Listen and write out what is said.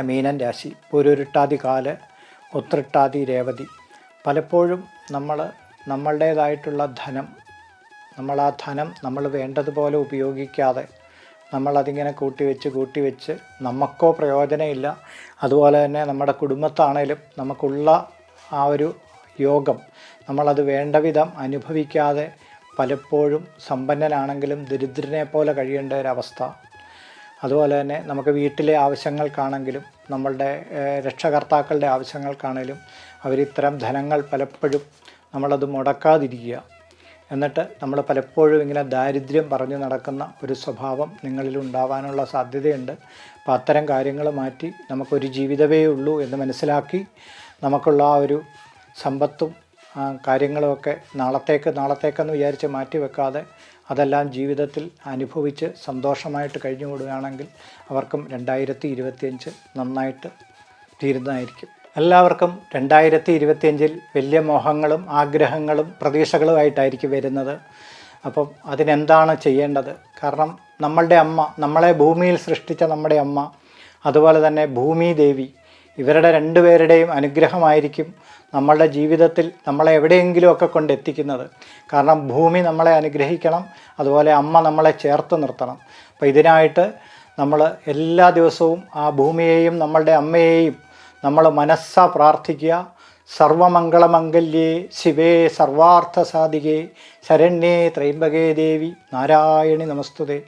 പിന്നെ മീനൻ രാശി പൂരുരുട്ടാതി കാല് ഉത്രട്ടാതി രേവതി. പലപ്പോഴും നമ്മളുടേതായിട്ടുള്ള ധനം, ആ ധനം നമ്മൾ വേണ്ടതുപോലെ ഉപയോഗിക്കാതെ നമ്മളതിങ്ങനെ കൂട്ടിവെച്ച് നമുക്കോ പ്രയോജനമില്ല. അതുപോലെ തന്നെ നമ്മുടെ കുടുംബത്താണേലും നമുക്കുള്ള ആ ഒരു യോഗം നമ്മളത് വേണ്ട വിധം അനുഭവിക്കാതെ പലപ്പോഴും സമ്പന്നനാണെങ്കിലും ദരിദ്രനെ പോലെ കഴിയേണ്ട ഒരവസ്ഥ. അതുപോലെ തന്നെ നമുക്ക് വീട്ടിലെ ആവശ്യങ്ങൾക്കാണെങ്കിലും നമ്മളുടെ രക്ഷകർത്താക്കളുടെ ആവശ്യങ്ങൾക്കാണെങ്കിലും അവരിത്തരം ധനങ്ങൾ പലപ്പോഴും നമ്മളത് മുടക്കാതിരിക്കുക. എന്നിട്ട് നമ്മൾ പലപ്പോഴും ഇങ്ങനെ ദാരിദ്ര്യം പറഞ്ഞു നടക്കുന്ന ഒരു സ്വഭാവം നിങ്ങളിൽ ഉണ്ടാവാനുള്ള സാധ്യതയുണ്ട്. അപ്പോൾ അത്തരം കാര്യങ്ങൾ മാറ്റി നമുക്കൊരു ജീവിതമേ ഉള്ളൂ എന്ന് മനസ്സിലാക്കി നമുക്കുള്ള ആ ഒരു സമ്പത്തും കാര്യങ്ങളുമൊക്കെ നാളത്തേക്കെന്ന് വിചാരിച്ച് മാറ്റി വെക്കാതെ അതെല്ലാം ജീവിതത്തിൽ അനുഭവിച്ച് സന്തോഷമായിട്ട് കഴിഞ്ഞുകൂടുകയാണെങ്കിൽ അവർക്കും 2025 നന്നായിട്ട് തീരുന്നതായിരിക്കും. എല്ലാവർക്കും 2025 വലിയ മോഹങ്ങളും ആഗ്രഹങ്ങളും പ്രതീക്ഷകളുമായിട്ടായിരിക്കും വരുന്നത്. അപ്പം അതിനെന്താണ് ചെയ്യേണ്ടത്? കാരണം നമ്മളുടെ അമ്മ, നമ്മളെ ഭൂമിയിൽ സൃഷ്ടിച്ച നമ്മുടെ അമ്മ, അതുപോലെ തന്നെ ഭൂമിദേവി, ഇവരുടെ രണ്ടുപേരുടെയും അനുഗ്രഹമായിരിക്കും നമ്മളുടെ ജീവിതത്തിൽ നമ്മളെ എവിടെയെങ്കിലുമൊക്കെ കൊണ്ടെത്തിക്കുന്നത്. കാരണം ഭൂമി നമ്മളെ അനുഗ്രഹിക്കണം, അതുപോലെ അമ്മ നമ്മളെ ചേർത്ത് നിർത്തണം. അപ്പോൾ ഇതിനായിട്ട് നമ്മൾ എല്ലാ ദിവസവും ആ ഭൂമിയെയും നമ്മളുടെ അമ്മയെയും നമ്മൾ മനസ്സാ പ്രാർത്ഥിക്കുക. സർവമംഗളമംഗല്യേ ശിവേ സർവാർത്ഥസാധികേ ശരണ്യേ ത്രയംബകേ ദേവി നാരായണി നമസ്തുതേ.